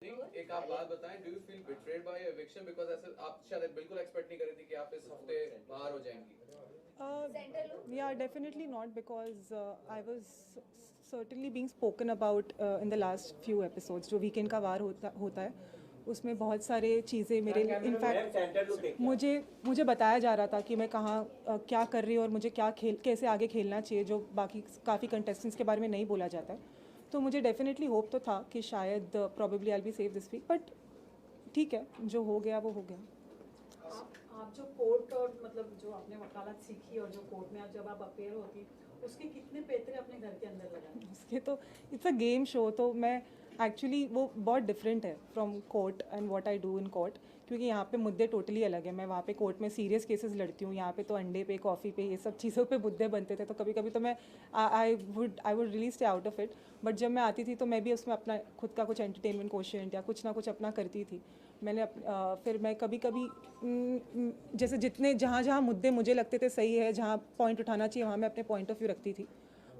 एक आप बात बताएं, do you feel betrayed by eviction? Because ऐसे आप शायद बिल्कुल एक्सपेक्ट नहीं कर रही थी कि आप इस हफ्ते बाहर हो जाएंगी. Yeah, definitely not because I was certainly being spoken about in the last few episodes. जो वीकेंड का वार होता है उसमें बहुत सारे चीज़ें मेरे इनफैक्ट मुझे बताया जा रहा था कि मैं कहाँ क्या कर रही हूँ और मुझे कैसे आगे खेलना चाहिए, जो बाकी काफ़ी कंटेस्टेंट्स के बारे में नहीं बोला जाता है. तो मुझे डेफिनेटली होप तो था कि शायद probably I be save this week, but ठीक है, जो हो गया वो हो गया. आप जो कोर्ट और मतलब जो आपने वकालत सीखी और जो कोर्ट में जब आप अपेयर होती उसके कितने पैतरे अपने घर के अंदर लगाए? उसके तो इट्स अ गेम शो, तो मैं एक्चुअली वो बहुत डिफरेंट है from court and what I do in court, क्योंकि यहाँ पे मुद्दे टोटली अलग है. मैं वहाँ पे कोर्ट में सीरियस केसेस लड़ती हूँ, यहाँ पे तो अंडे पे कॉफ़ी पे ये सब चीज़ों पे मुद्दे बनते थे, तो कभी कभी तो मैं I would really stay out of it. But जब मैं आती थी तो मैं भी उसमें अपना खुद का कुछ एंटरटेनमेंट क्वेश्चन या कुछ ना कुछ अपना करती थी. फिर मैं कभी कभी जैसे जितने जहाँ जहाँ मुद्दे मुझे लगते थे सही है, जहाँ पॉइंट उठाना चाहिए वहाँ मैं अपने पॉइंट ऑफ व्यू रखती थी.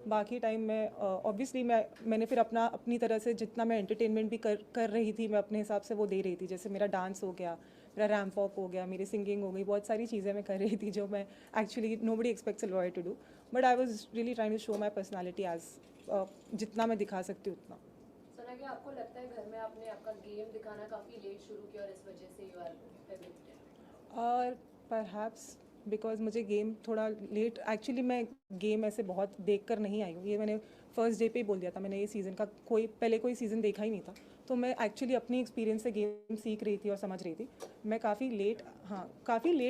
बाकी टाइम मैं ऑब्वियसली मैंने फिर अपनी तरह से जितना मैं एंटरटेनमेंट भी कर रही थी, मैं अपने हिसाब से वो दे रही थी. जैसे मेरा डांस हो गया, मेरा रैम्प वॉक हो गया, मेरी सिंगिंग हो गई, बहुत सारी चीज़ें मैं कर रही थी जो मैं actually nobody expects a lawyer to do, but I was really trying to show my personality as जितना मैं दिखा सकती हूँ उतना. सना, क्या आपको लगता है घर में आपने आपका गेम दिखाना काफ़ी लेट शुरू किया और इस वजह से यू आर एविक्टेड? और परहैप्स बिकॉज मुझे गेम थोड़ा लेट, एक्चुअली मैं गेम ऐसे बहुत देख कर नहीं आई हूँ. ये मैंने फर्स्ट डे पे ही बोल दिया था, मैंने ये सीज़न का कोई सीज़न देखा ही नहीं था. तो मैं एक्चुअली अपनी एक्सपीरियंस से गेम सीख रही थी और समझ रही थी. मैं काफ़ी लेट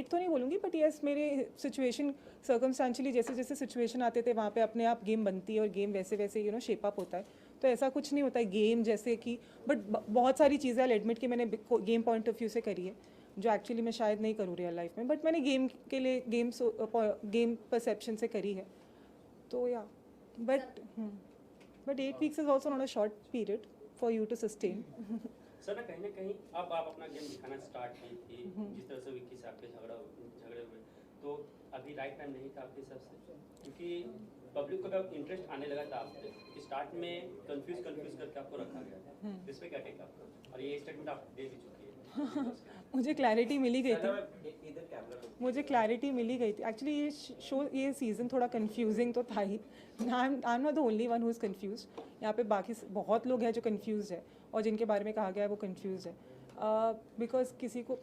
तो नहीं बोलूँगी, बट येस मेरे सिचुएशन सर्कमस्टेंशियली जैसे जैसे सिचुएशन आते थे वहाँ पे अपने आप गेम बनती है और गेम वैसे वैसे शेप अप होता है. तो ऐसा कुछ नहीं होता है गेम जैसे कि, बट बहुत सारी चीज़ें आई एडमिट कि मैंने गेम पॉइंट ऑफ व्यू से करी है जो एक्चुअली मैं शायद नहीं करूँ रियल लाइफ में, बट मैंने गेम के लिए गेम परसेप्शन से करी है. तो या but 8 weeks is also not a short period for you to sustain. Sir ना कहीं अब आप अपना गेम दिखाना स्टार्ट की थी, जिस तरह से विक्की से आपके झगड़े हुए, तो अभी राइट टाइम नहीं था आपके हिसाब से? क्योंकि पब्लिक को अब इंटरेस्ट आने लगा था आप पे. स्टार्ट में कंफ्यूज करके आपको रखा गया था. इस पे क्या टेक आपका? और ये स्टेटमेंट आप दे भी चुकी है. मुझे क्लैरिटी मिली गई थी. एक्चुअली ये सीज़न थोड़ा कंफ्यूजिंग तो था ही. I am not the only one who is confused. यहाँ पे बाकी बहुत लोग हैं जो कन्फ्यूज्ड है और जिनके बारे में कहा गया है वो कन्फ्यूज़ है. बिकॉज किसी को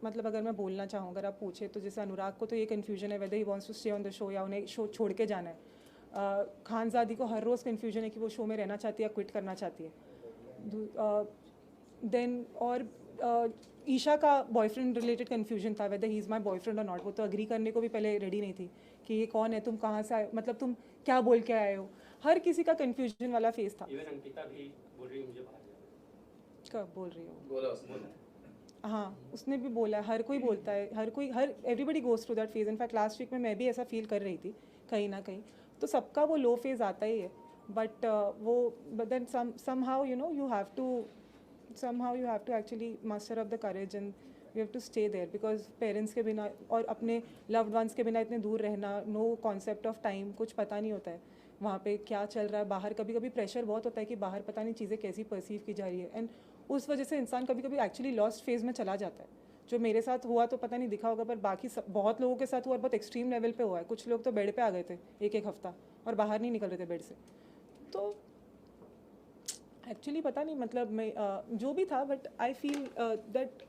मतलब अगर मैं बोलना चाहूँ, अगर आप पूछे तो जैसे अनुराग को तो ये कन्फ्यूजन है whether he wants to stay on the show या उन्हें शो छोड़ के जाना है. खानज़ादी को हर रोज़ कन्फ्यूजन है कि वो शो में रहना चाहती है या क्विट करना चाहती है. देन और ईशा का बॉयफ्रेंड रिलेटेड कन्फ्यूजन था weather he is my boyfriend और नॉट. वो तो अग्री करने को भी पहले रेडी नहीं थी कि ये कौन है, तुम कहाँ से आए, मतलब तुम क्या बोल के आए हो. हर किसी का कन्फ्यूजन वाला फेस था. इवन अंकिता भी बोल रही है मुझे बाहर जाना. कब बोल रही हो? बोला उसने. हाँ, उसने भी बोला है, हर कोई बोलता है, हर everybody goes through that phase. In fact last week में मैं भी ऐसा फील कर रही थी कहीं ना कहीं. तो सबका वो लो फेज आता ही है, but but then somehow you have to actually muster up the courage and you have to stay there because parents के बिना और अपने loved ones के बिना इतने दूर रहना, नो कॉन्सेप्ट ऑफ टाइम, कुछ पता नहीं होता है वहाँ पे क्या चल रहा है बाहर. कभी कभी प्रेशर बहुत होता है कि बाहर पता नहीं चीज़ें कैसी परसीव की जा रही है, एंड उस वजह से इंसान कभी कभी एक्चुअली लॉस्ट फेज में चला जाता है. जो मेरे साथ हुआ तो पता नहीं दिखा होगा, पर बाकी बहुत लोगों के साथ हुआ और बहुत एक्सट्रीम लेवल पे हुआ है. कुछ लोग तो बेड पे आ गए थे एक हफ्ता और बाहर नहीं निकल रहे थे बेड से. तो एक्चुअली पता नहीं, मतलब मैं जो भी था, बट आई फील दैट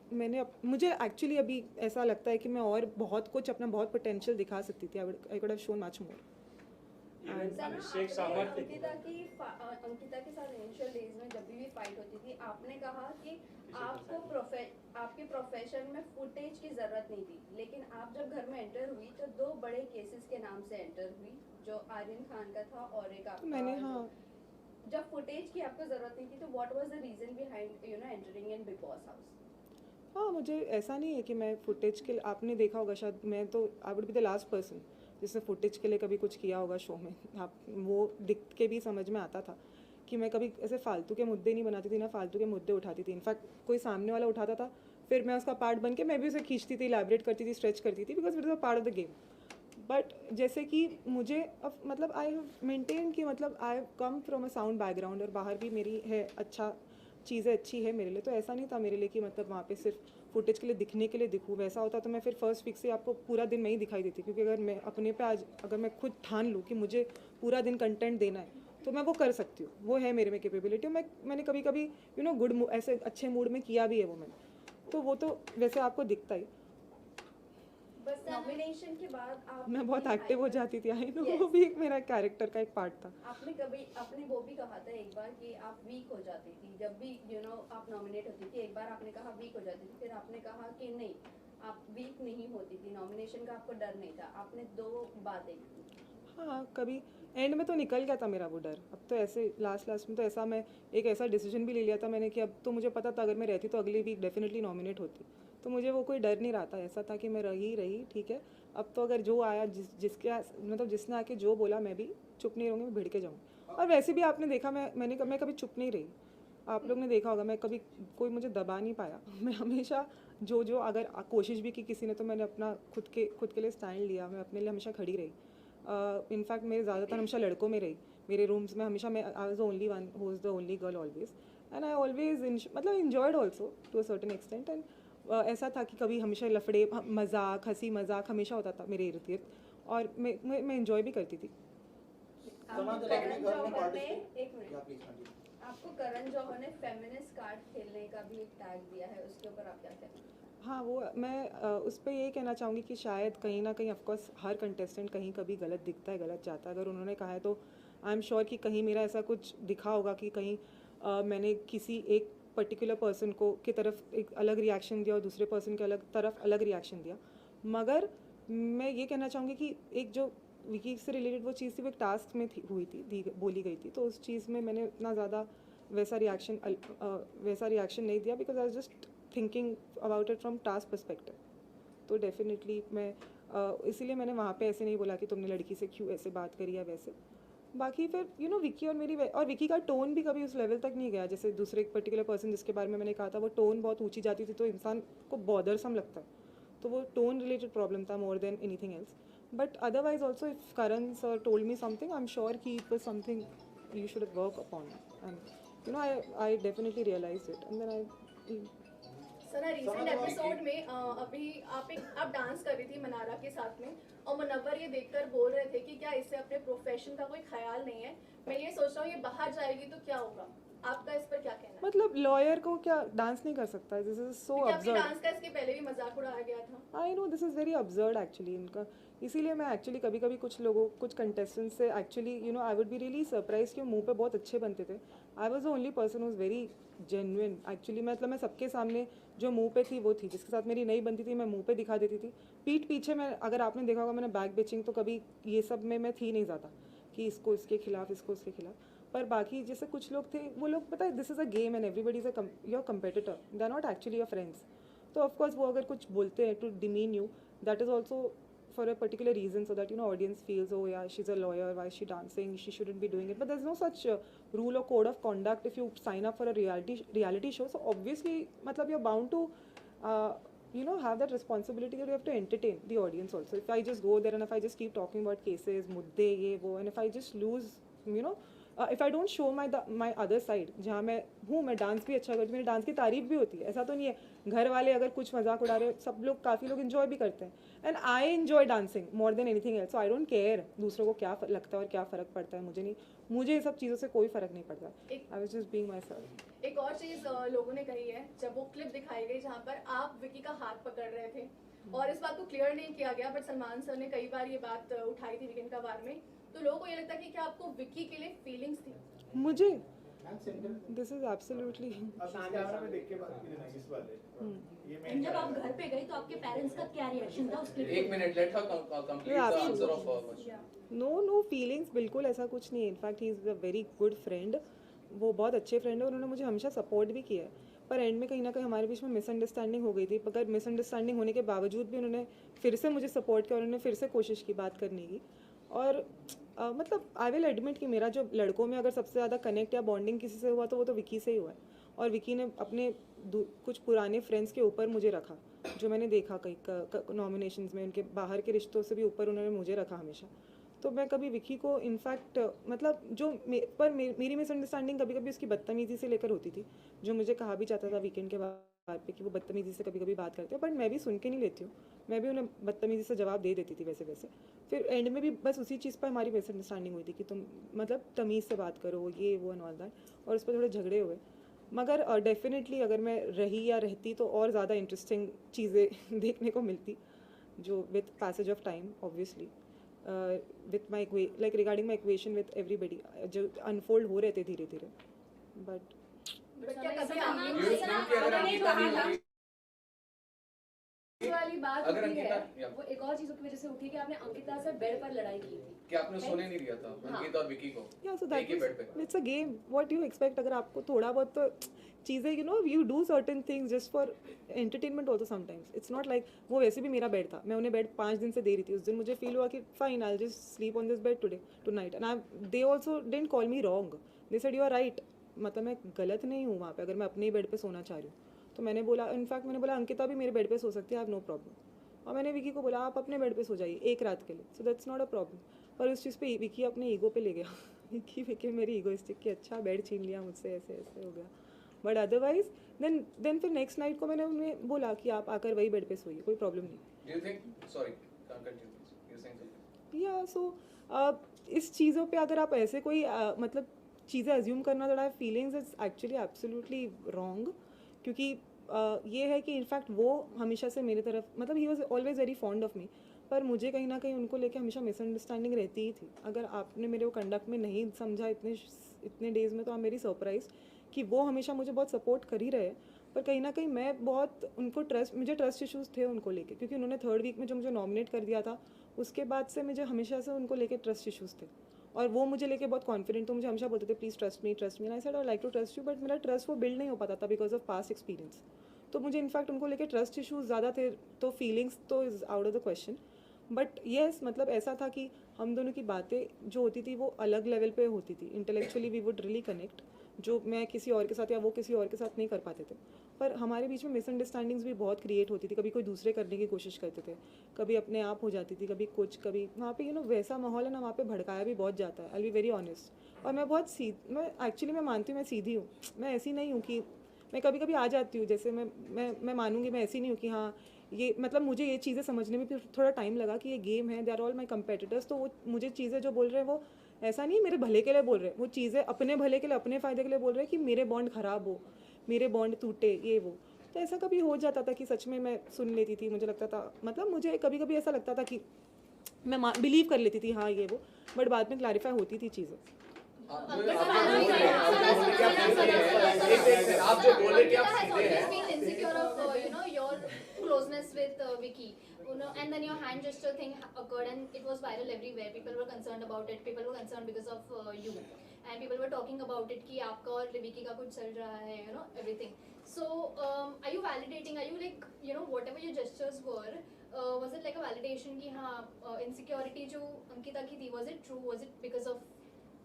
मुझे एक्चुअली अभी ऐसा लगता है कि मैं और बहुत कुछ अपना बहुत पोटेंशियल दिखा सकती थी. I could have shown much more. Ankita के साथ इनिशियल डेज में जब भी फाइट होती थी आपने कहा कि आपको आपके प्रोफेशन में फुटेज की जरूरत नहीं थी, लेकिन आप जब घर में एंटर हुई तो 2 बड़े केसेस के नाम से एंटर हुई, जो आर्यन खान का था और एक आपका. मैंने जब फुटेज की आपको जरूरत नहीं थी तो what was the reason behind entering in Bigg Boss house? हाँ, मुझे ऐसा नहीं है कि मैं फुटेज के लिए, आपने देखा होगा शायद, मैं तो I would be the last person जिसने फुटेज के लिए कभी कुछ किया होगा शो में. आप वो दिख के भी समझ में आता था कि मैं कभी ऐसे फालतू के मुद्दे नहीं बनाती थी, ना फालतू के मुद्दे उठाती थी. इनफैक्ट कोई सामने वाला उठाता था फिर मैं उसका पार्ट बन के मैं भी उसे खींचती थी, इलैबोरेट करती थी, स्ट्रेच करती थी, because it is a part of the game. But जैसे कि मुझे अब मतलब आई हैव मेंटेन कि मतलब I have come from a sound background और बाहर भी मेरी है अच्छा चीज़ें अच्छी है मेरे लिए, तो ऐसा नहीं था मेरे लिए कि मतलब वहाँ पे सिर्फ फुटेज के लिए दिखने के लिए दिखूँ। वैसा होता तो मैं फिर फर्स्ट वीक से आपको पूरा दिन मैं ही दिखाई देती, क्योंकि अगर मैं अपने पे आज अगर मैं खुद ठान लूँ कि मुझे पूरा दिन कंटेंट देना है तो मैं वो कर सकती हूँ, वो है मेरे में कैपेबिलिटी। मैंने कभी कभी गुड ऐसे अच्छे मूड में किया भी है वो मैंने, तो वो तो वैसे आपको दिखता ही। बस नॉमिनेशन के बाद आप मैं बहुत एक्टिव हो जाती थी, आई नो, Yes. वो भी एक मेरा कैरेक्टर का एक पार्ट था। आपने वो भी कहा था एक बार कि आप वीक हो जाती थी जब भी आप नॉमिनेट होती थी। एक बार आपने कहा वीक हो जाती थी, फिर आपने कहा कि नहीं आप वीक नहीं होती थी, नॉमिनेशन का आपको डर नहीं था। आपने दो बातें की। हाँ, कभी एंड में तो निकल गया था मेरा वो डर। अब तो ऐसे लास्ट में तो ऐसा मैं एक ऐसा डिसीजन भी ले लिया था मैंने कि अब तो मुझे पता था अगर मैं रहती तो अगली वीक डेफिनेटली नॉमिनेट होती, तो मुझे वो कोई डर नहीं रहा था। ऐसा था कि मैं रही ठीक है, अब तो अगर जो आया जिसने आके जो बोला मैं भी चुप नहीं रहूँगी, मैं भिड़ के जाऊँगी। और वैसे भी आपने देखा मैं कभी चुप नहीं रही, आप लोग ने देखा होगा, मैं कभी कोई मुझे दबा नहीं पाया। मैं हमेशा जो अगर कोशिश भी की किसी ने तो मैंने अपना खुद के लिए स्टैंड लिया, मैं अपने लिए हमेशा खड़ी रही। इनफैक्ट मेरे ज़्यादातर हमेशा लड़कों में रही, मेरे रूम्स में हमेशा मैं I was the only one who was the only girl always, and I always मतलब enjoyed also to a certain extent. And ऐसा था कि कभी हमेशा लफड़े मजाक हंसी मजाक हमेशा होता था मेरे इर्द गिर्द, और मैं इन्जॉय भी करती थी। आपको करण जौहर ने आपको करण जौहर ने फेमिनिस्ट कार्ड खेलने का भी एक टैग दिया है, उसके ऊपर आप क्या कहते हैं? हाँ, वो मैं उस पर यही कहना चाहूँगी कि शायद कहीं ना कहीं ऑफकोर्स हर कंटेस्टेंट कहीं कभी गलत दिखता है, गलत जाता है। अगर उन्होंने कहा है तो आई एम श्योर कि कहीं मेरा ऐसा कुछ दिखा होगा कि कहीं मैंने किसी एक पर्टिकुलर पर्सन को की तरफ एक अलग रिएक्शन दिया और दूसरे पर्सन के तरफ अलग रिएक्शन दिया। मगर मैं ये कहना चाहूँगी कि एक जो विकी से रिलेटेड वो चीज़ थी, वो एक टास्क में हुई थी, बोली गई थी, तो उस चीज़ में मैंने इतना ज़्यादा वैसा रिएक्शन नहीं दिया, because I was just thinking about it from task perspective. तो डेफिनेटली मैं इसीलिए मैंने वहाँ पे ऐसे नहीं बोला कि तुमने लड़की से क्यों ऐसे बात करी या वैसे। बाकी फिर विकी और विकी का टोन भी कभी उस लेवल तक नहीं गया, जैसे दूसरे एक पर्टिकुलर पर्सन जिसके बारे में मैंने कहा था वो टोन बहुत ऊंची जाती थी तो इंसान को बॉदरसम लगता है, तो वो टोन रिलेटेड प्रॉब्लम था more than anything else. But otherwise also if Karan sir told me something, I am sure कि it was something you should work upon, and I definitely realise it, and then I sir recent episode में अभी आप dance कर रही थी मनारा के साथ में, और मुनव्वर ये देखकर बोल रहे थे कि क्या इससे अपने प्रोफेशन का कोई ख्याल नहीं है। मैं ये सोच रहा हूँ ये बाहर जाएगी तो क्या होगा, आपका इस पर क्या कहना है? मतलब लॉयर को क्या डांस नहीं कर सकता है? This is so absurd. Dance का इसके पहले भी मजाक उड़ाया गया था। I know this is very absurd actually इनका, इसीलिए मैं एक्चुअली कभी कभी कुछ कंटेस्टेंट्स से actually I would be really surprise कि मुंह पे बहुत अच्छे बनते थे। I was the only person who is very genuine actually. मतलब मैं सबके सामने जो मुंह पे थी वो थी, जिसके साथ मेरी नहीं बनती थी मैं मुंह पे दिखा देती थी। पीठ पीछे मैं, अगर आपने देखा होगा मैंने बैक बेचिंग तो कभी ये सब में मैं थी नहीं ज़्यादा कि इसको इसके खिलाफ इसको इसके खिलाफ। पर बाकी जैसे कुछ लोग थे, वो लोग पता है this is a game and everybody is your competitor, they are not actually your friends. तो ऑफकोर्स वो अगर कुछ बोलते हैं to demean you, that is also for a particular reason, so that audience feels, oh yeah, she's a lawyer, why is she dancing, she shouldn't be doing it. But there's no such rule or code of conduct if you sign up for a reality show. So obviously matlab you're bound to have that responsibility that you have to entertain the audience also. If I just go there and if I just keep talking about cases, mudde ye wo, and if I just lose if I don't show my other side, जहाँ मैं dance भी अच्छा करती हूँ, मेरी dance की तारीफ भी होती है, ऐसा तो नहीं है। घर वाले अगर कुछ मजाक उड़ा रहे हो, सब लोग काफ़ी लोग इन्जॉय भी करते हैं, and I enjoy dancing more than anything else. So I don't care दूसरों को क्या लगता है और क्या फ़र्क पड़ता है, मुझे ये सब चीज़ों से कोई फ़र्क नहीं पड़ता। I was just being my self. एक और चीज़ लोगों ने कही है, जब वो क्लिप दिखाई गई जहाँ पर आप विकी का हाथ पकड़ रहे थे, और इस बात को क्लियर नहीं किया गया, बट सलमान सर ने कई बार ये बात उठाई थी वीकेंड का वार में, तो लोगों को ये लगता है कि क्या आपको विकी के लिए फीलिंग्स थी? मुझे दिस इज एब्सोल्युटली। जब आप घर पे गए तो आपके पेरेंट्स का क्या रिएक्शन था उसके लिए? एक minute, let her complete the answer of question. No feelings, बिल्कुल ऐसा कुछ नहीं है। In fact he is a very good friend, वो बहुत अच्छे फ्रेंड है, उन्होंने मुझे हमेशा सपोर्ट भी किया है। पर एंड में कहीं ना कहीं हमारे बीच में मिसअंडरस्टैंडिंग हो गई थी, मगर मिसअंडरस्टैंडिंग होने के बावजूद भी उन्होंने फिर से मुझे सपोर्ट किया, उन्होंने फिर से कोशिश की बात करने की। और मतलब आई विल एडमिट कि मेरा जो लड़कों में अगर सबसे ज़्यादा कनेक्ट या बॉन्डिंग किसी से हुआ तो वो तो विकी से ही हुआ है, और विकी ने अपने कुछ पुराने फ्रेंड्स के ऊपर मुझे रखा, जो मैंने देखा कई नॉमिनेशंस में, उनके बाहर के रिश्तों से भी ऊपर उन्होंने मुझे रखा हमेशा। तो मैं कभी विकी को इनफैक्ट मतलब मेरी मिसअंडरस्टैंडिंग कभी कभी उसकी बदतमीज़ी से लेकर होती थी, जो मुझे कहा भी जाता था वीकेंड के बाद पे कि वो बदतमीज़ी से कभी कभी बात करते हैं, बट मैं भी सुन के नहीं लेती हूँ, मैं भी उन्हें बदतमीज़ी से जवाब दे देती थी वैसे वैसे। फिर एंड में भी बस उसी चीज़ पर हमारी मिसअंडरस्टैंडिंग हुई थी कि तुम मतलब तमीज़ से बात करो, ये वो एंड ऑल दैट, और उस पर थोड़े झगड़े हुए। मगर डेफिनेटली अगर मैं रही या रहती तो और ज़्यादा इंटरेस्टिंग चीज़ें देखने को मिलती, जो with passage of time obviously, with my like regarding my equation with everybody जो अनफोल्ड हो रहे थे धीरे धीरे। बट क्या कभी You आपने think कि अगर अंकिता नहीं होती, ये वाली बात अगर होती है, अंकिता- या- वो एक और चीजों की वजह से उठी कि आपने अंकिता से बेड पर लड़ाई की थी। कि आपने सोने नहीं दिया था अंकिता और विकी को yeah, so एक that ही बेड पे। it's a game. What you expect? अगर आपको थोड़ा बहुत तो चीज़ें you do certain things just for entertainment also sometimes. It's not like वो वैसे भी मेरा बेड था, मैं उन्हें बेड 5 दिन से दे रही थी, उस दिन मुझे फील हुआ कि fine I'll just sleep on this bed tonight and they also didn't call me wrong. They said you are right. मतलब मैं गलत नहीं हूँ वहाँ पे, अगर मैं अपने ही बेड पे सोना चाह रही हूँ तो मैंने बोला, इनफैक्ट मैंने बोला अंकिता भी मेरे बेड पे सो सकती है, आई हैव नो प्रॉब्लम। और मैंने विकी को बोला आप अपने बेड पे सो जाइए एक रात के लिए, so that's not a problem. पर उस चीज़ पे विकी अपने ईगो पे ले गया विकी मेरी ईगोइस्टिक कि अच्छा बेड छीन लिया मुझसे, ऐसे ऐसे हो गया। बट अदरवाइज देन फिर नेक्स्ट नाइट को मैंने उन्हें बोला कि आप आकर वही बेड पे सोइए, कोई प्रॉब्लम नहीं। Do you think sorry can't continue please. You're saying something? या सो इस चीज़ों पे अगर आप ऐसे कोई मतलब चीज़ें अज्यूम करना that I feelings it's actually absolutely wrong, क्योंकि ये है कि इनफैक्ट वो हमेशा से मेरी तरफ मतलब he was always very fond of me, पर मुझे कहीं ना कहीं उनको लेके हमेशा मिसअंडरस्टैंडिंग रहती ही थी। अगर आपने मेरे को कंडक्ट में नहीं समझा इतने डेज़ में तो आप मेरी सरप्राइज कि वो हमेशा मुझे बहुत सपोर्ट कर ही रहे, पर कहीं ना कहीं मैं बहुत उनको मुझे ट्रस्ट इश्यूज़ थे उनको लेके, क्योंकि उन्होंने 3rd वीक में जो मुझे नॉमिनेट कर दिया था उसके बाद से मुझे हमेशा से उनको लेके ट्रस्ट इश्यूज़ थे, और वो मुझे लेके बहुत कॉन्फिडेंट, तो मुझे हमेशा बोलते थे please trust me I said I like to trust you, but मेरा ट्रस्ट वो बिल्ड नहीं हो पाता था बिकॉज ऑफ पास्ट एक्सपीरियंस। तो मुझे इनफैक्ट उनको लेके ट्रस्ट इश्यूज़ ज़्यादा थे, तो फीलिंग्स तो is out of the question. But yes मतलब ऐसा था कि हम दोनों की बातें जो होती थी वो अलग लेवल पे होती थी, intellectually we would really connect, जो मैं किसी और के साथ या वो किसी और के साथ नहीं कर पाते थे। पर हमारे बीच में मिसअंडरस्टैंडिंग्स भी बहुत क्रिएट होती थी, कभी कोई दूसरे करने की कोशिश करते थे, कभी अपने आप हो जाती थी, कभी कुछ, कभी वहाँ पे वैसा माहौल है ना, वहाँ पे भड़काया भी बहुत जाता है, आई बी वेरी ऑनेस्ट। और मैं बहुत मैं एक्चुअली मैं मानती हूँ मैं सीधी हूँ, मैं ऐसी नहीं हूँ कि मैं कभी कभी आ जाती हूँ, जैसे मैं मानूंगी, मैं ऐसी नहीं हूँ कि हाँ ये मतलब मुझे ये चीज़ें समझने में भी थोड़ा टाइम लगा कि ये गेम है, they are all my competitors, तो वो मुझे चीज़ें जो बोल रहे हैं वो ऐसा नहीं है मेरे भले के लिए बोल रहे हैं, वो चीज़ें अपने भले के लिए अपने फ़ायदे के लिए बोल रहे हैं कि मेरे बॉन्ड ख़राब हो, मेरे बॉन्ड टूटे, ये वो। तो ऐसा कभी हो जाता था कि सच में मैं सुन लेती थी, मुझे लगता था मतलब मुझे कभी कभी ऐसा लगता था कि मैं बिलीव कर लेती थी हाँ ये वो, बट बाद में क्लैरिफाई होती थी चीज़ें। आप जो बोले कि आप सीधे हैं, feel insecure of your closeness with Vicky, and then your hand gesture thing occurred and it was viral everywhere. People were concerned about it. People were concerned because of you, and people were talking about it कि आपका और विकी का कुछ चल रहा है, everything. So are you validating? Are you like whatever your gestures were, was it like a validation कि हाँ insecurity जो अंकिता की थी, was it true? Was it because of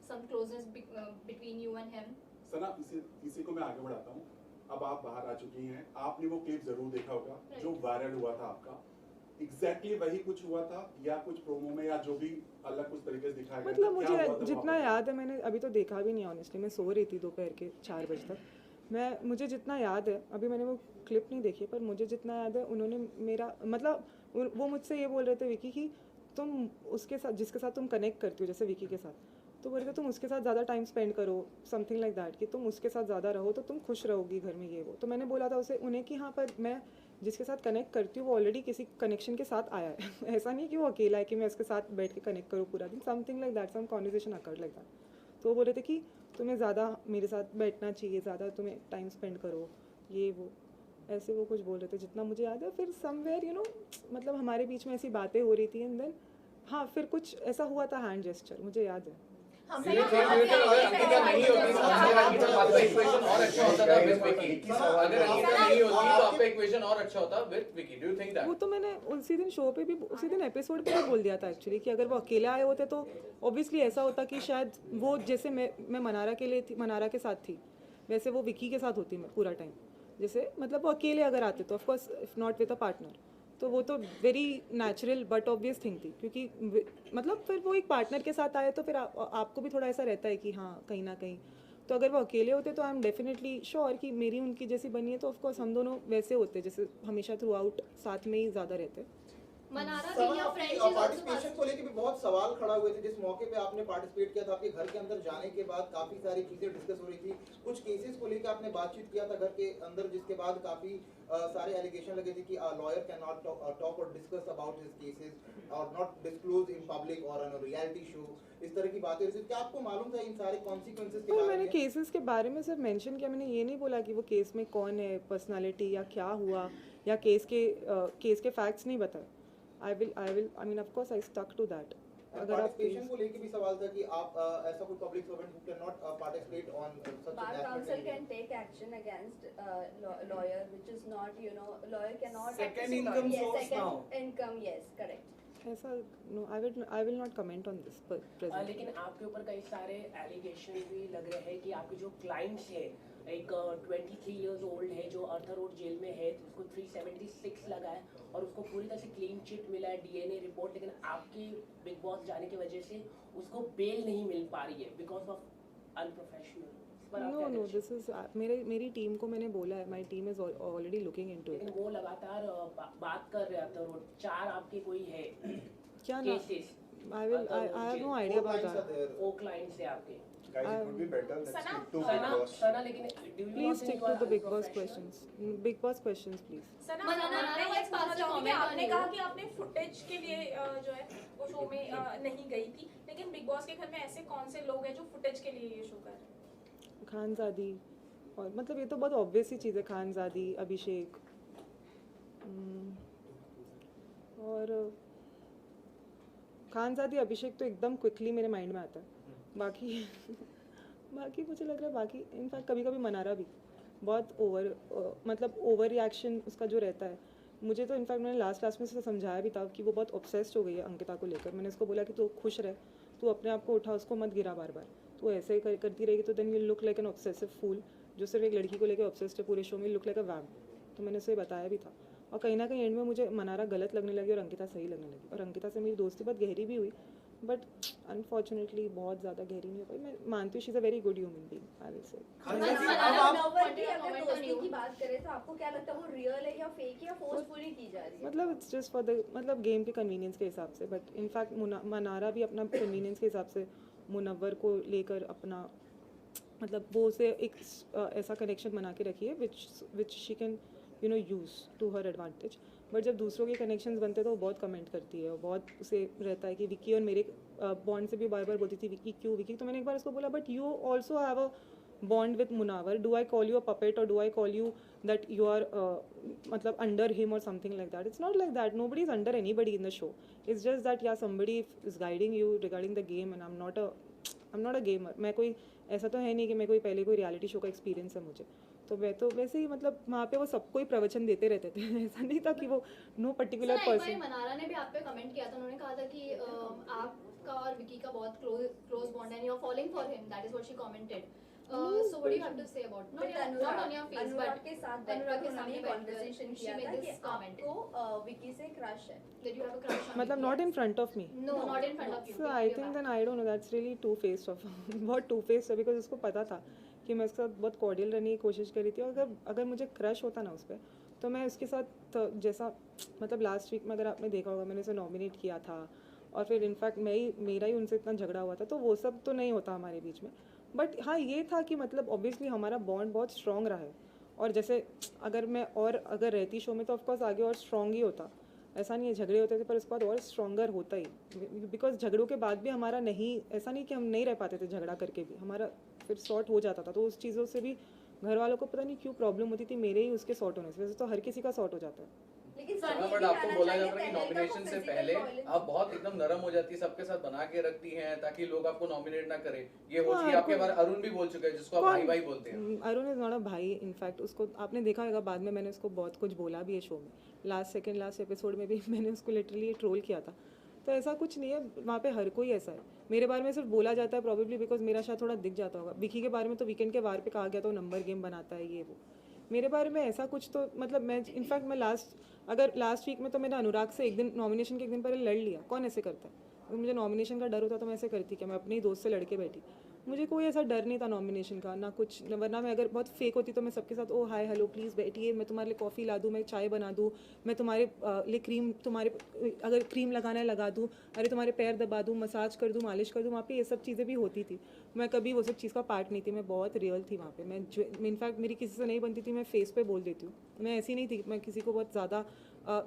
some closeness between you and him? सना इसी को मैं आगे बढ़ाता हूँ। अब आप बाहर आ चुकी हैं, आपने वो क्लिप जरूर देखा होगा जो वायरल हुआ था आपका, एग्जैक्टली वही कुछ हुआ था या कुछ प्रोमो में या जो भी अलग कुछ तरीके से दिखाया गया मतलब था, क्या हुआ था मुझे जितना याद है, मैंने अभी तो देखा भी नहीं ऑनेस्टली, मैं सो रही थी दोपहर के 4 बजे तक। मुझे जितना याद है, अभी मैंने वो क्लिप नहीं देखी, पर मुझे जितना याद है उन्होंने मेरा मतलब वो मुझसे ये बोल रहे थे विकी कि तुम उसके साथ जिसके साथ तुम कनेक्ट करती हो, जैसे विकी के साथ, तो बोल रहे तुम उसके साथ ज़्यादा टाइम स्पेंड करो, समथिंग लाइक दैट, कि तुम उसके साथ ज़्यादा रहो तो तुम खुश रहोगी घर में, ये वो। तो मैंने बोला था उन्हें कि हाँ पर मैं जिसके साथ कनेक्ट करती हूँ वो ऑलरेडी किसी कनेक्शन के साथ आया है ऐसा नहीं है कि वो अकेला है कि मैं उसके साथ बैठ के कनेक्ट करूँ पूरा दिन, something like that, some conversation awkward like that. तो वो बोल रहे थे कि तुम्हें ज़्यादा मेरे साथ बैठना चाहिए, ज़्यादा तुम्हें टाइम स्पेंड करो, ये वो, ऐसे वो कुछ बोल रहे थे जितना मुझे याद है। फिर समवेयर मतलब हमारे बीच में ऐसी बातें हो रही थी, एंड देन हाँ फिर कुछ ऐसा हुआ था हैंड जेस्चर, मुझे याद है। अंकिता नहीं होती आपका इक्वेशन और अच्छा होता था विद विकी, अगर अंकिता नहीं होती तो आपका इक्वेशन और अच्छा होता with Vicky, do you think that? वो तो मैंने उसी दिन शो पे भी, उसी दिन एपिसोड पे भी बोल दिया था एक्चुअली कि अगर वो अकेले आए होते तो ऑब्वियसली ऐसा होता कि शायद वो जैसे मैं मनारा के लिए थी, मनारा के साथ थी, वैसे वो विकी के साथ होती मैं पूरा टाइम। जैसे मतलब वो अकेले अगर आते तो of course if not with a partner, तो वो तो very natural but obvious thing थी, क्योंकि मतलब फिर वो एक पार्टनर के साथ आए तो फिर आपको भी थोड़ा ऐसा रहता है कि हाँ कहीं ना कहीं, तो अगर वो अकेले होते तो आई एम डेफिनेटली श्योर कि मेरी उनकी जैसी बनी है, तो ऑफकोर्स हम दोनों वैसे होते जैसे हमेशा थ्रू आउट साथ में ही ज़्यादा रहते। मनारा सना, भी या आपकी फ्रेंड्स पार्टिसिपेशन को लेके भी बहुत सवाल खड़ा हुए थे। जिस मौके पे आपने पार्टिसिपेट किया था, आपके घर के अंदर जाने के बाद काफी सारी चीजें डिस्कस हो रही थी, कुछ केसेस को लेकर आपने बातचीत किया था घर के अंदर, जिसके बाद काफी सारे एलिगेशन लगे थे कि लॉयर कैन नॉट टॉक और डिस्कस अबाउट हिज केसेस और नॉट डिस्क्लोज इन पब्लिक और ऑन अ रियलिटी शो, इस तरह की बातें। क्या आपको मालूम था इन सारे कॉन्सिक्वेंसेस के और बारे मैंने में? केसेस के बारे में सिर्फ मेंशन किया, मैंने ये नहीं बोला कि वो केस में कौन है, पर्सनालिटी या क्या हुआ, या केस के फैक्ट्स नहीं बताए। I mean of course I stuck to that. अगर आप पार्टिसिपेशन को लेके भी सवाल था कि आप ऐसा कोई public servant who can not participate on such Bar council can take action against lawyer, which is not, you know, lawyer cannot. Second income yes, source second now. income, yes, correct. ऐसा no, I will not comment on this present. लेकिन आपके ऊपर कई सारे allegation भी लग रहे हैं कि आपके जो क्लाइंट्स हैं, एक 23 इयर्स ओल्ड है जो अर्थर रोड जेल में है, उसको 376 लगा है और उसको पूरी तरह से क्लीन चिट मिला है, डीएनए रिपोर्ट, लेकिन आपकी बिग बॉस जाने की वजह से उसको बेल नहीं मिल पा रही है because of unprofessional. No this is मेरी टीम को मैंने बोला है, my team is already looking into it. लेकिन वो लगातार बात कर रहे अर्थर रोड, 4 आपके कोई है क्या ना, cases, I have no idea about that. 4 clients है आपके। Guys, it would be better. Let's stick to Big Sana Boss. सना, लेकिन do you Please not stick think you to are the Big Boss unprofessional? questions. Big Boss questions, please. सना, मनारा, मैं ये let's pass पूछना the चाहूंगी कि comment आपने on कहा you. कि आपने फुटेज के लिए जो है वो शो में नहीं गई थी, लेकिन बिग बॉस के घर में ऐसे कौन से लोग हैं जो फुटेज के लिए ये शो कर रहे हैं? खानजादी, और मतलब ये तो बहुत ऑब्वियस ही चीज़ है, खानजादी, अभिषेक, और खानजादी अभिषेक तो एकदम क्विकली मेरे माइंड में आता है। बाकी बाकी मुझे लग रहा है, बाकी इनफैक्ट कभी कभी मनारा भी बहुत मतलब ओवर रिएक्शन उसका जो रहता है। मुझे तो इनफैक्ट मैंने लास्ट में से समझाया भी था कि वो बहुत ऑब्सेस्ड हो गई है अंकिता को लेकर। मैंने उसको बोला कि तू खुश रह, तू अपने आप को उठा, उसको मत गिरा बार बार, तू ऐसे ही करती रहेगी तो then you look like an obsessive fool, जो सिर्फ एक लड़की को लेकर ऑब्सेस्ड है पूरे शो में, लुक लाइक अ वैम्प। तो मैंने उसे बताया भी था, और कहीं ना कहीं एंड में मुझे मनारा गलत लगने लगी और अंकिता सही लगने लगी, और अंकिता से मेरी दोस्ती बहुत गहरी भी हुई, बट अनफॉर्चुनेटली बहुत ज़्यादा गहरी नहीं हो पाई। मैं मानती हूँ she is a very good human being, I will say. Munawar की अगर दोस्ती की बात करें तो आपको क्या लगता है, वो रियल है या फेक है या फोर्सफुली की जा रही है? मतलब इट्स जस्ट फॉर द मतलब गेम के कन्वीनियंस के हिसाब से, बट इनफैक्ट मनारा भी अपना कन्वीनियंस के हिसाब से मुनव्वर को लेकर अपना मतलब वो उसे एक ऐसा कनेक्शन बना के रखी है which she can you know use to her advantage. But जब दूसरों के कनेक्शंस बनते हैं तो वो बहुत कमेंट करती है, और बहुत उसे रहता है कि विकी और मेरे बॉन्ड से भी बार बार बोलती थी विकी क्यों विकी। तो मैंने एक बार उसको बोला, but you also have a bond with Munawar. Do I call you a puppet or do I call you that you are matlab under him or something like that? It's not like that. Nobody is under anybody in the show. It's just that yeah, somebody is guiding you regarding the game, and I'm not a gamer. मैं कोई ऐसा तो है नहीं कि मैं कोई पहले कोई रियलिटी शो का एक्सपीरियंस है मुझे, तो मैं तो वैसे ही मतलब वहाँ पे वो सबको ही प्रवचन देते रहते थे। ऐसा नहीं था कि वो नो पर्टिकुलर पर्सन। मनारा ने भी आप पे कमेंट किया था, उन्होंने कहा था कि आपका और विकी का बहुत क्लोज बॉन्ड है, you are following for him, that is what she commented. So what do you have to say about not on your face but के साथ अनुराग के सामने कॉन्वर्सेशन किया था कि आपको विकी से क्रश है, that you have a crush on मतलब not in front of me. no not in front of you. So I think then I don't know, that's really two-faced of बहुत two-faced है, because उसको पता था कि मैं उसके साथ बहुत कॉर्डियल रहने की कोशिश कर रही थी, और अगर मुझे क्रश होता ना उस पर तो मैं उसके साथ जैसा मतलब लास्ट वीक में अगर आपने देखा होगा मैंने उसे नॉमिनेट किया था, और फिर इनफैक्ट मेरा ही उनसे इतना झगड़ा हुआ था, तो वो सब तो नहीं होता हमारे बीच में। बट हाँ ये था कि मतलब ऑब्वियसली हमारा बॉन्ड बहुत स्ट्रॉन्ग रहा है, और जैसे अगर रहती शो में तो ऑफकोर्स आगे और स्ट्रॉन्ग ही होता, ऐसा नहीं है झगड़े होते थे पर उसके बाद और स्ट्रॉन्गर होता ही, बिकॉज झगड़ों के बाद भी हमारा ऐसा नहीं कि हम नहीं रह पाते थे, झगड़ा करके भी हमारा फिर सॉर्ट हो जाता था। तो उस चीज़ों से भी घर वालों को पता नहीं क्यों प्रॉब्लम होती थी, मेरे ही उसके सॉर्ट होने से, वैसे तो हर किसी का सॉर्ट हो जाता है। बट आपको बोला जाता है कि नॉमिनेशन से पहले आप बहुत एकदम नरम हो जाती है, सबके साथ बना के रखती हैं ताकि लोग आपको नॉमिनेट ना करें। ये हो चुकी है आपके बारे अरुण भी बोल चुका है, जिसको आप भाई भाई बोलते हैं। अरुण इज नॉट अ भाई, इनफैक्ट उसको आपने देखा होगा बाद में मैंने उसको बहुत कुछ बोला भी है शो में, लास्ट एपिसोड में भी मैंने उसको लिटरली ट्रोल किया था। तो ऐसा कुछ नहीं है, वहाँ पे हर कोई ऐसा है। मेरे बारे में सिर्फ बोला जाता है प्रॉबेबली बिकॉज मेरा शायद थोड़ा दिख जाता होगा। विकी के बारे में तो वीकेंड के वार पे कहा गया तो नंबर गेम बनाता है ये वो, मेरे बारे में ऐसा कुछ तो मतलब मैं इनफैक्ट मैं लास्ट वीक में तो मैंने अनुराग से एक दिन नॉमिनेशन के एक दिन पहले लड़ लिया। कौन ऐसे करता है? अगर मुझे नॉमिनेशन का डर होता तो मैं ऐसे करती क्या? मैं अपने ही दोस्त से लड़के बैठी। मुझे कोई ऐसा डर नहीं था नॉमिनेशन का, ना कुछ, वरना मैं अगर बहुत फेक होती तो मैं सबके साथ ओ हाय हेलो प्लीज़ बैठिए, मैं तुम्हारे लिए कॉफ़ी ला दूँ, मैं चाय बना दूँ, मैं तुम्हारे लिए क्रीम, तुम्हारे अगर क्रीम लगाना है लगा दूँ, अरे तुम्हारे पैर दबा दूँ, मसाज कर दूँ, मालिश कर दूँ। वहाँ पे ये सब चीज़ें भी होती थी। मैं कभी वो सब चीज़ का पार्ट नहीं थी, मैं बहुत रियल थी वहाँ पे। मैं इनफैक्ट मेरी किसी से नहीं बनती थी, मैं फेस पे बोल देती हूँ। मैं ऐसी नहीं थी, मैं किसी को बहुत ज़्यादा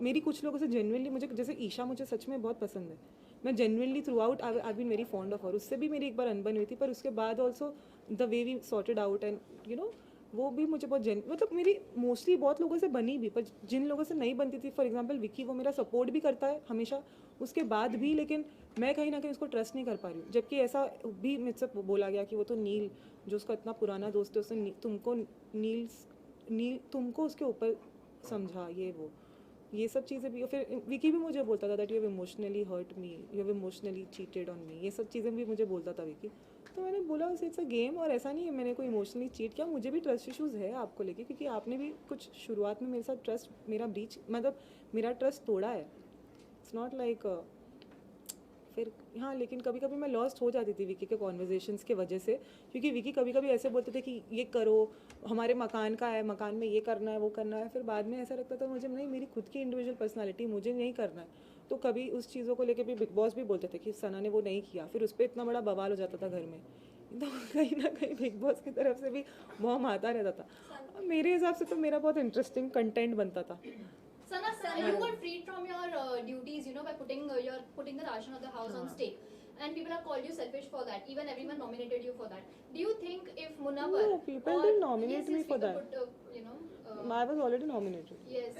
मेरी कुछ लोगों से जेन्युइनली, मुझे जैसे ईशा मुझे सच में बहुत पसंद है, मैं genuinely throughout I been very fond of her. उससे भी मेरी एक बार अनबन हुई थी, पर उसके बाद also the way we sorted out and you know वो भी मुझे बहुत मतलब मेरी मोस्टली बहुत लोगों से बनी भी, पर जिन लोगों से नहीं बनती थी, फॉर एग्जांपल विकी, वो मेरा सपोर्ट भी करता है हमेशा उसके बाद भी, लेकिन मैं कहीं ना कहीं उसको ट्रस्ट नहीं कर पा रही हूँ। जबकि ऐसा भी मुझसे बोला गया कि वो तो नील, जो उसका इतना पुराना दोस्त है, उसने तुमको नील तुमको उसके ऊपर समझा, ये सब चीज़ें भी। फिर विकी भी मुझे बोलता था that you have emotionally hurt me, you have emotionally cheated on me, ये सब चीज़ें भी मुझे बोलता था विकी। तो मैंने बोला इट्स अ गेम, और ऐसा नहीं है मैंने कोई इमोशनली चीट किया। मुझे भी ट्रस्ट इशूज़ है आपको लेके, क्योंकि आपने भी कुछ शुरुआत में मेरे साथ ट्रस्ट, मेरा ब्रीच, मतलब मेरा ट्रस्ट तोड़ा है। इट्स नॉट लाइक फिर हाँ, लेकिन कभी कभी मैं लॉस्ट हो जाती थी विकी के कॉन्वर्जेशंस के वजह से, क्योंकि विकी कभी कभी ऐसे बोलते थे कि ये करो, हमारे मकान का है, मकान में ये करना है, वो करना है। फिर बाद में ऐसा लगता था मुझे नहीं, मेरी खुद की इंडिविजुअल पर्सनालिटी, मुझे नहीं करना है। तो कभी उस चीज़ों को लेकर भी बिग बॉस भी बोलते थे कि सना ने वो नहीं किया, फिर उस पर इतना बड़ा बवाल हो जाता था घर में। तो कहीं ना कहीं बिग बॉस की तरफ से भी बॉम आता रहता था। मेरे हिसाब से तो मेरा बहुत इंटरेस्टिंग कंटेंट बनता था। Sana, you were freed from your duties, you know, by putting the ration of the house on stake, and people have called you selfish for that. Even everyone nominated you for that. Do you think if Munawar? No, people didn't nominate me for that. You know, I was already nominated. Yes.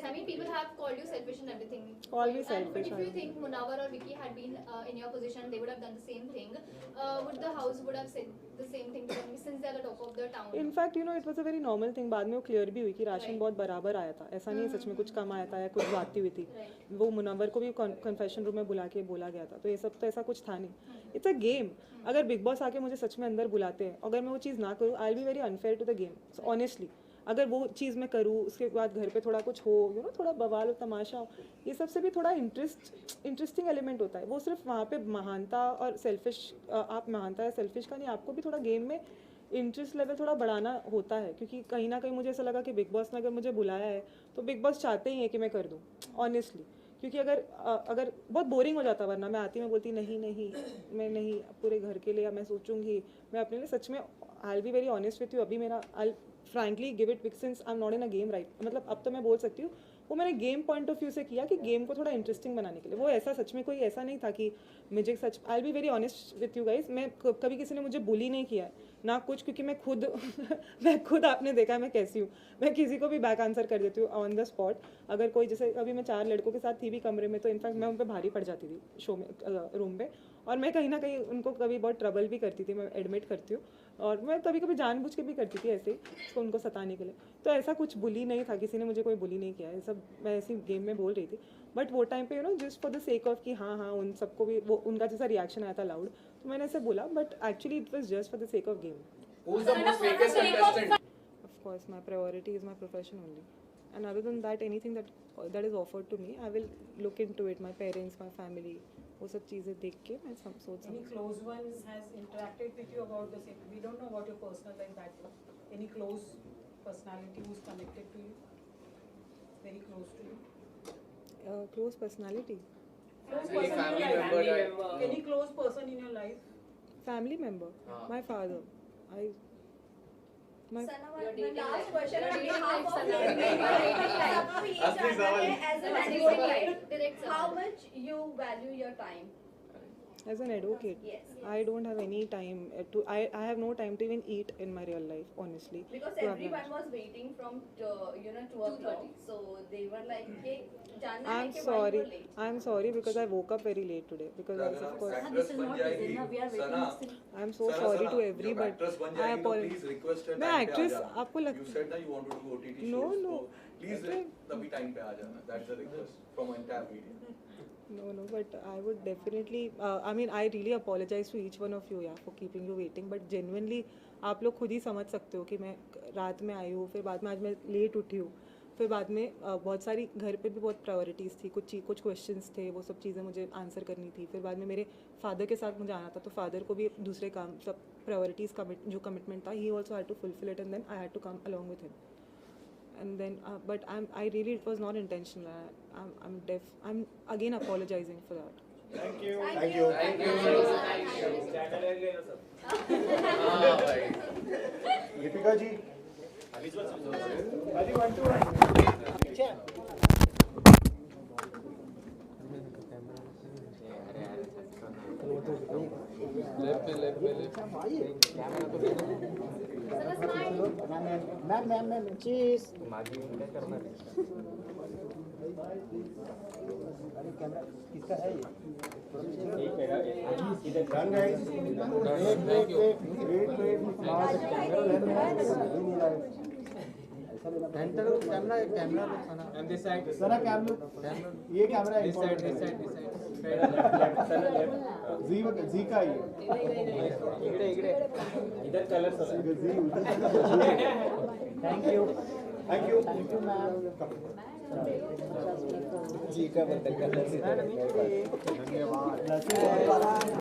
I mean, people have called you selfish and everything. Call me selfish. And if you think Munawar or Vicky had been in your position, they would have done the same thing. Would the house would have said the same thing to them, since they are the top of the town? In fact, you know, it was a very normal thing. बाद में वो clear भी हुई कि ration बहुत बराबर आया था, ऐसा नहीं है सच में कुछ कम आया था या कुछ बात हुई थी। वो मुनव्वर को भी कन्फेशन रूम में बुला के बोला गया था, तो ये सब तो ऐसा कुछ था नहीं। It's a game. अगर बिग बॉस आके मुझे सच में अंदर बुलाते हैं, अगर मैं वो चीज़ ना करूँ, I will be very unfair to the game honestly. अगर वो चीज़ मैं करूँ, उसके बाद घर पे थोड़ा कुछ हो, यू नो, थोड़ा बवाल हो, तमाशा हो, ये सबसे भी थोड़ा इंटरेस्टिंग एलिमेंट होता है। वो सिर्फ वहाँ पे महानता और सेल्फिश, आप महानता या सेल्फिश का नहीं, आपको भी थोड़ा गेम में इंटरेस्ट लेवल थोड़ा बढ़ाना होता है। क्योंकि कहीं ना कहीं मुझे ऐसा लगा कि बिग बॉस ने अगर मुझे बुलाया है तो बिग बॉस चाहते ही हैं कि मैं कर दूँ ऑनेस्टली। क्योंकि अगर बहुत बोरिंग हो जाता, वरना मैं आती, मैं बोलती नहीं मैं नहीं, पूरे घर के लिए मैं सोचूंगी, मैं अपने लिए सच में आई will be very honest with you. अभी मेरा आई frankly give it since I am not in a game right, मतलब अब तो मैं बोल सकती हूँ वो मैंने गेम पॉइंट ऑफ व्यू से किया कि गेम को थोड़ा इंटरेस्टिंग बनाने के लिए। वो ऐसा सच में कोई ऐसा नहीं था कि मुझे सच, I will be very honest with you guys, मैं कभी किसी ने मुझे बुली नहीं किया है ना कुछ, क्योंकि मैं खुद आपने देखा है मैं कैसी हूँ, मैं किसी को भी बैक आंसर कर देती हूँ ऑन द स्पॉट। अगर कोई, जैसे अभी मैं 4 लड़कों के साथ थी भी कमरे में, तो इनफैक्ट मैं उन पर भारी पड़ जाती थी शो में, रूम पे, और मैं कहीं ना कहीं उनको कभी बहुत ट्रबल भी करती थी, मैं एडमिट करती हूँ, और मैं कभी कभी जानबूझ के भी करती थी ऐसे ही तो उनको सताने के लिए। तो ऐसा कुछ बुली नहीं था, किसी ने मुझे कोई बुली नहीं किया है, सब मैं ऐसी गेम में बोल रही थी। बट वो टाइम पे you know just for the sake of कि हाँ उन सबको भी वो उनका जैसा रिएक्शन आया था लाउड, तो मैंने ऐसे बोला, but actually it was just for the sake of game. Who's the most fakest contestant? Of course, my priority is my profession only. And other than that, anything that is offered to me, I will look into it. My parents, my family, वो सब चीज़ें देख के मैं सोच सकती Any close one has interacted with you about the same? We don't know about your personal life that way. Any close personality who's connected to you? Very close to you? Close personality. Close Any person in family your member life? that- Any close person in your life? Family member. My father. My Sana, You're my dating last life. question on You're dating behalf life, of Sana. your dating life. सबको ये असली जानना सवाल। है as an Asli advocate, direct how सवाल. much you value your time? as an advocate, Yes. I don't have any time to. I have no time to even eat in my real life, honestly. Because to have everyone lunch. was waiting from 2 o'clock, so they were like, "Hey, जानना है I'm कि why you sorry. were late?" I'm sorry because I woke up very late today. Because I was, of course, actress बन जाएगी Sana, I'm so Sana, sorry Sana, to जब everybody. Actress बन I जाएगी तो apologize. Please request मैं actress, आपको you लगता said that you wanted to do OTT No, shows, no. Please तभी टाइम पे आ जाना, that's the request from entire media. No, but I would definitely. I mean, I really apologize to each one of you, yeah, for keeping you waiting. But genuinely, आप लोग खुद ही समझ सकते हो कि मैं रात में आई हूँ, फिर बाद में आज मैं लेट उठी हूँ, फिर बाद में बहुत सारी घर पे भी बहुत प्रायोरिटीज़ थी, कुछ क्वेश्चंस थे, वो सब चीज़ें मुझे आंसर करनी थी, फिर बाद में मेरे फादर के साथ मुझे आना था, तो फादर को भी दूसरे काम सब प्रायोरिटीज़ जो कमिटमेंट था, he also had to fulfil it and then I had to come along with him. And then but I really, it was not intentional. I'm again apologizing for that. Thank you. Thank you. Thank you. हाँ भाई. Deepika ji. Ali 1 2 ma'am चीज अरे camera किसका है ये? इधर done guys. Camera and this side Sana camera ये camera है. दिस साइड जी का ये इकडे इधर colour sir thank you ma'am. जी का बदल कलर धन्यवाद.